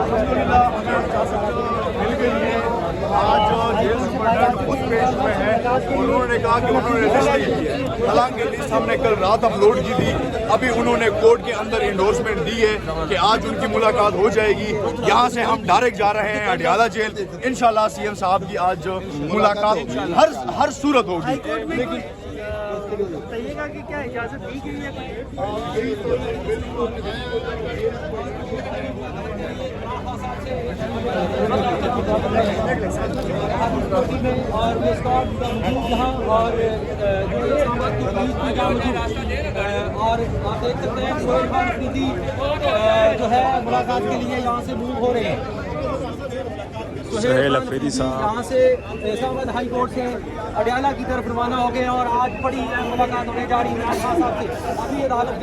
अल्हम्दुलिल्लाह हमें मिल गई है। आज जेल सुपरडेंट खुद पेश हुए हैं और उन्होंने कहा कि उन्होंने लिस्ट नहीं की है। हालांकि लिस्ट हमने कल रात अपलोड की थी, अभी उन्होंने कोर्ट के अंदर इंडोर्समेंट दी है कि आज उनकी मुलाकात हो जाएगी। यहाँ से हम डायरेक्ट जा रहे हैं अडियाला जेल। इंशाल्लाह सीएम साहब की आज मुलाकात हर सूरत होगी। लेकिन बताइएगा कि क्या इजाज़त दी गई है? और और आप देख सकते हैं सोहेल खान अफरीदी जो है मुलाकात के लिए यहाँ से मूव हो रहे हैं। सोहेल अफरीदी साहब यहाँ से इस्लामाबाद हाई कोर्ट से अडियाला की तरफ रवाना हो गए और आज बड़ी मुलाकात होने जा रही है इमरान खान साहब से। अभी अदालत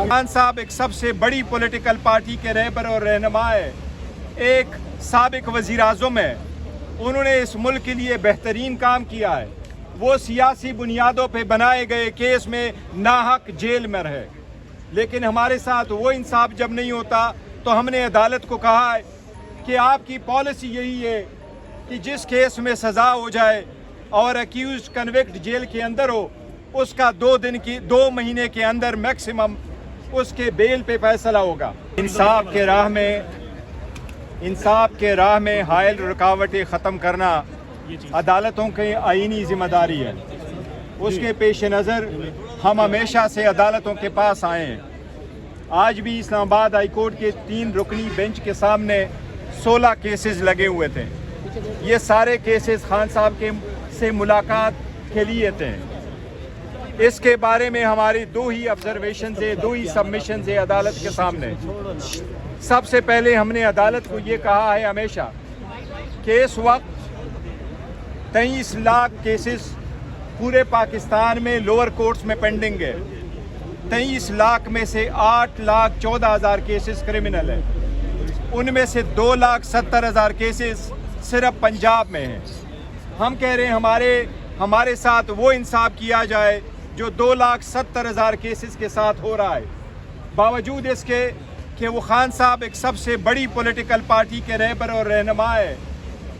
खान साहब एक सबसे बड़ी पॉलिटिकल पार्टी के रहबर और रहनुमा है, एक साबिक वज़ीर आज़म है। उन्होंने इस मुल्क के लिए बेहतरीन काम किया है। वो सियासी बुनियादों पे बनाए गए केस में नाहक जेल में रहे, लेकिन हमारे साथ वो इंसाफ जब नहीं होता तो हमने अदालत को कहा है कि आपकी पॉलिसी यही है कि जिस केस में सज़ा हो जाए और अक्यूज कन्विक्ट जेल के अंदर हो, उसका 2 महीने के अंदर मैक्सिमम उसके बेल पे फैसला होगा। इंसाफ के राह में हायल रुकावटें ख़त्म करना अदालतों की आईनी जिम्मेदारी है। उसके पेश नज़र हम हमेशा से अदालतों के पास आए हैं। आज भी इस्लामाबाद हाई कोर्ट के 3 रुकनी बेंच के सामने 16 केसेस लगे हुए थे। ये सारे केसेस खान साहब के से मुलाकात के लिए थे। इसके बारे में हमारी 2 ही ऑब्जर्वेशन है, 2 ही सबमिशन है अदालत के सामने। सबसे पहले हमने अदालत को ये कहा है हमेशा कि इस वक्त 23 लाख केसेस पूरे पाकिस्तान में लोअर कोर्ट्स में पेंडिंग है। 23 लाख में से 8,14,000 केसेस क्रिमिनल है। उनमें से 2,70,000 केसेस सिर्फ पंजाब में हैं। हम कह रहे हैं हमारे साथ वो इंसाफ किया जाए जो 2,70,000 केसेस के साथ हो रहा है। बावजूद इसके कि वो खान साहब एक सबसे बड़ी पॉलिटिकल पार्टी के रहबर और रहनुमा है,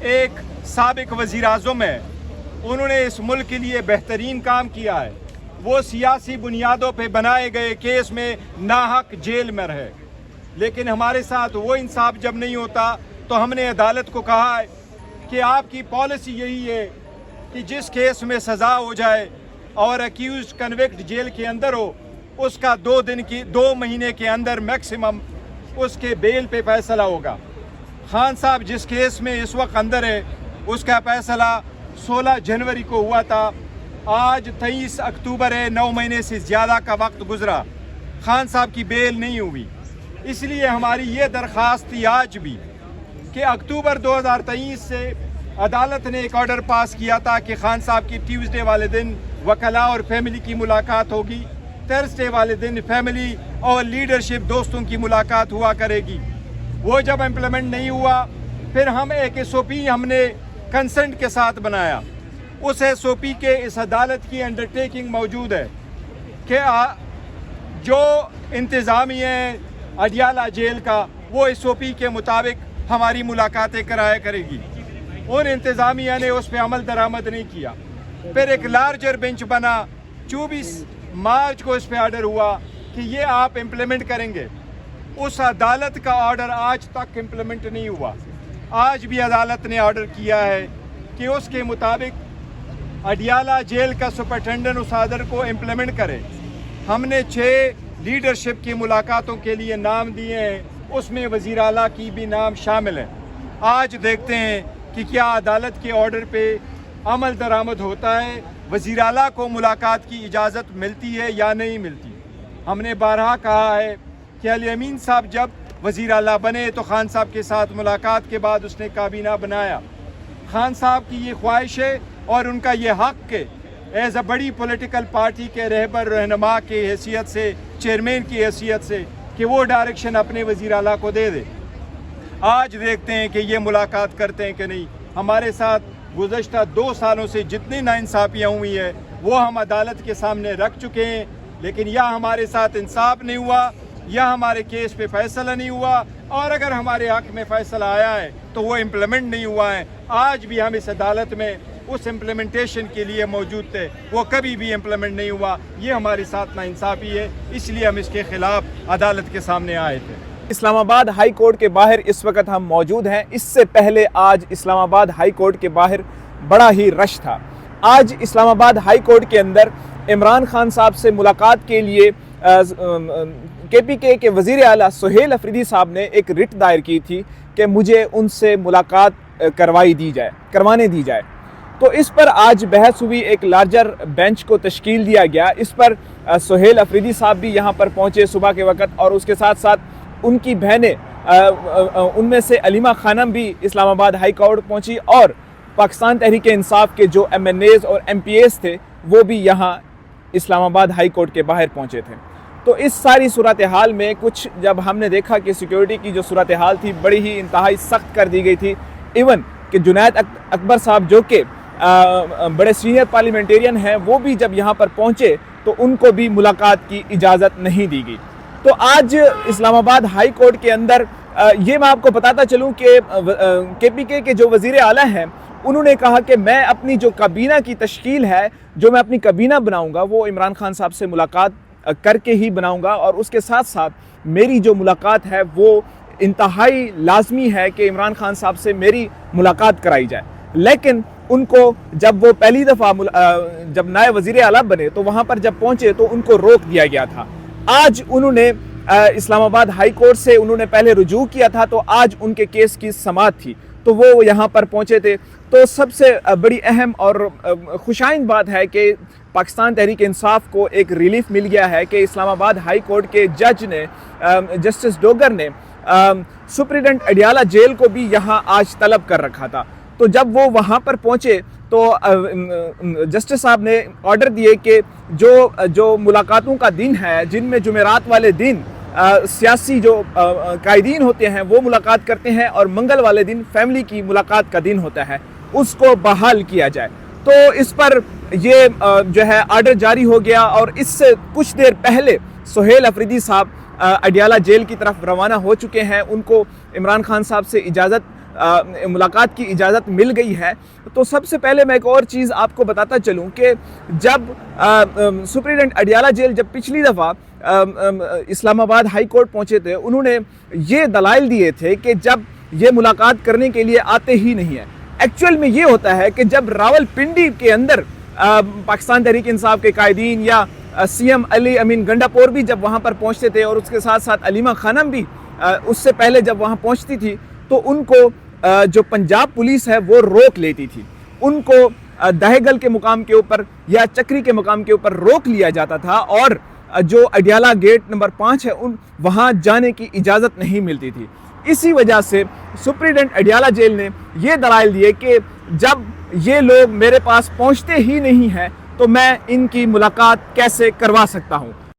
एक साबिक वज़ीर आज़म है। उन्होंने इस मुल्क के लिए बेहतरीन काम किया है। वो सियासी बुनियादों पे बनाए गए केस में नाहक जेल में रहे, लेकिन हमारे साथ वो इंसाफ जब नहीं होता तो हमने अदालत को कहा है कि आपकी पॉलिसी यही है कि जिस केस में सज़ा हो जाए और अक्यूज कन्विक्ट जेल के अंदर हो, उसका 2 महीने के अंदर मैक्सिमम उसके बेल पे फैसला होगा। खान साहब जिस केस में इस वक्त अंदर है, उसका फैसला 16 जनवरी को हुआ था। आज 23 अक्टूबर है, 9 महीने से ज़्यादा का वक्त गुजरा, खान साहब की बेल नहीं हुई। इसलिए हमारी ये दरख्वास्त थी आज भी कि अक्टूबर 2023 से अदालत ने एक ऑर्डर पास किया था कि खान साहब की ट्यूसडे वाले दिन वकला और फैमिली की मुलाकात होगी, थर्सडे वाले दिन फैमिली और लीडरशिप दोस्तों की मुलाकात हुआ करेगी। वो जब इम्प्लीमेंट नहीं हुआ, फिर हम एक SOP हमने कंसेंट के साथ बनाया। उस SOP के इस अदालत की अंडरटेकिंग मौजूद है कि जो इंतज़ामिया है अडियाला जेल का, वो SOP के मुताबिक हमारी मुलाकातें कराया करेगी। उन इंतज़ामिया ने उस पर अमल दरामद नहीं किया। फिर एक लार्जर बेंच बना, 24 मार्च को इस पर ऑर्डर हुआ कि ये आप इम्प्लीमेंट करेंगे। उस अदालत का ऑर्डर आज तक इम्प्लीमेंट नहीं हुआ। आज भी अदालत ने ऑर्डर किया है कि उसके मुताबिक अडियाला जेल का सुपरिटेंडेंट उस ऑर्डर को इम्प्लीमेंट करे। हमने 6 लीडरशिप की मुलाकातों के लिए नाम दिए हैं, उसमें वज़ीर आला की भी नाम शामिल है। आज देखते हैं कि क्या अदालत के ऑर्डर पे अमल दरामद होता है, वज़ीर आला को मुलाकात की इजाज़त मिलती है या नहीं मिलती। हमने बारहा कहा है कि अली अमीन साहब जब वज़ीर आला बने तो खान साहब के साथ मुलाकात के बाद उसने काबीना बनाया। खान साहब की ये ख्वाहिश है और उनका ये हक़ है एज़ अ बड़ी पॉलिटिकल पार्टी के रहबर रहनुमा की हैसियत से, चेयरमैन की हैसियत से, कि वो डायरेक्शन अपने वज़ीर आला को दे दे। आज देखते हैं कि ये मुलाकात करते हैं कि नहीं। हमारे साथ गुज़श्ता 2 सालों से जितनी नाइंसाफ़ियाँ हुई है वो हम अदालत के सामने रख चुके हैं, लेकिन या हमारे साथ इंसाफ नहीं हुआ या हमारे केस पे फैसला नहीं हुआ, और अगर हमारे हक़ में फ़ैसला आया है तो वो इम्प्लीमेंट नहीं हुआ है। आज भी हम इस अदालत में उस इम्प्लीमेंटेशन के लिए मौजूद थे, वो कभी भी इम्प्लीमेंट नहीं हुआ। ये हमारे साथ नाइंसाफ़ी है, इसलिए हम इसके ख़िलाफ़ अदालत के सामने आए थे। इस्लामाबाद हाई कोर्ट के बाहर इस वक्त हम मौजूद हैं। इससे पहले आज इस्लामाबाद हाई कोर्ट के बाहर बड़ा ही रश था। आज इस्लामाबाद हाई कोर्ट के अंदर इमरान खान साहब से मुलाकात के लिए KPK के वज़ीर आला सुहेल अफरीदी साहब ने एक रिट दायर की थी कि मुझे उनसे मुलाकात करवाने दी जाए। तो इस पर आज बहस हुई, एक लार्जर बेंच को तश्कील दिया गया। इस पर सुहेल अफरीदी साहब भी यहाँ पर पहुँचे सुबह के वक्त, और उसके साथ साथ उनकी बहनें, उनमें से अलीमा खानम भी इस्लामाबाद हाई कोर्ट पहुँची, और पाकिस्तान तहरीक इंसाफ के जो MNAs और MPAs थे वो भी यहाँ इस्लामाबाद हाई कोर्ट के बाहर पहुँचे थे। तो इस सारी सूरत हाल में कुछ जब हमने देखा कि सिक्योरिटी की जो सूरत हाल थी बड़ी ही इंतहाई सख्त कर दी गई थी। इवन कि जुनैद अकबर साहब जो कि बड़े सीनियर पार्लियामेंटेरियन हैं, वो भी जब यहाँ पर पहुँचे तो उनको भी मुलाकात की इजाज़त नहीं दी गई। तो आज इस्लामाबाद हाई कोर्ट के अंदर ये मैं आपको बताता चलूँ कि KPK के जो वज़ीर आला हैं उन्होंने कहा कि मैं अपनी जो काबीना की तश्कील है, जो मैं अपनी काबीना बनाऊंगा, वो इमरान खान साहब से मुलाकात करके ही बनाऊंगा, और उसके साथ साथ मेरी जो मुलाकात है वो इंतहाई लाजमी है कि इमरान खान साहब से मेरी मुलाकात कराई जाए। लेकिन उनको जब वो पहली दफ़ा जब नायब वज़ीर आला बने तो वहाँ पर जब पहुँचे तो उनको रोक दिया गया था। आज उन्होंने इस्लामाबाद हाई कोर्ट से उन्होंने पहले रुजू किया था, तो आज उनके केस की समाअत थी, तो वो यहाँ पर पहुँचे थे। तो सबसे बड़ी अहम और खुशाइन बात है कि पाकिस्तान तहरीक इंसाफ को एक रिलीफ मिल गया है कि इस्लामाबाद हाई कोर्ट के जज ने, जस्टिस डोगर ने, सुप्रिटेंडेंट अडियाला जेल को भी यहाँ आज तलब कर रखा था। तो जब वो वहाँ पर पहुँचे तो जस्टिस साहब ने ऑर्डर दिए कि जो मुलाकातों का दिन है, जिनमें जुमेरात वाले दिन सियासी जो कायदीन होते हैं वो मुलाकात करते हैं, और मंगल वाले दिन फैमिली की मुलाकात का दिन होता है, उसको बहाल किया जाए। तो इस पर ये जो है आर्डर जारी हो गया, और इससे कुछ देर पहले सुहेल अफरीदी साहब अडियाला जेल की तरफ रवाना हो चुके हैं। उनको इमरान खान साहब से मुलाकात की इजाज़त मिल गई है। तो सबसे पहले मैं एक और चीज़ आपको बताता चलूँ कि जब सुप्रिटेंडेंट अडियाला जेल जब पिछली दफ़ा इस्लामाबाद हाई कोर्ट पहुँचे थे, उन्होंने ये दलाइल दिए थे कि जब ये मुलाकात करने के लिए आते ही नहीं है। एक्चुअल में ये होता है कि जब रावलपिंडी के अंदर पाकिस्तान तहरीक इंसाफ के कायदीन या CM अली अमीन गंडापोर भी जब वहाँ पर पहुँचते थे, और उसके साथ साथ अलीमा खानम भी उससे पहले जब वहाँ पहुँचती थी, तो उनको जो पंजाब पुलिस है वो रोक लेती थी। उनको दहेगल के मुकाम के ऊपर या चक्री के मुकाम के ऊपर रोक लिया जाता था, और जो अडियाला गेट नंबर 5 है वहाँ जाने की इजाज़त नहीं मिलती थी। इसी वजह से सुप्रिटेंडेंट अडियाला जेल ने ये दलाइल दिए कि जब ये लोग मेरे पास पहुँचते ही नहीं हैं तो मैं इनकी मुलाकात कैसे करवा सकता हूँ।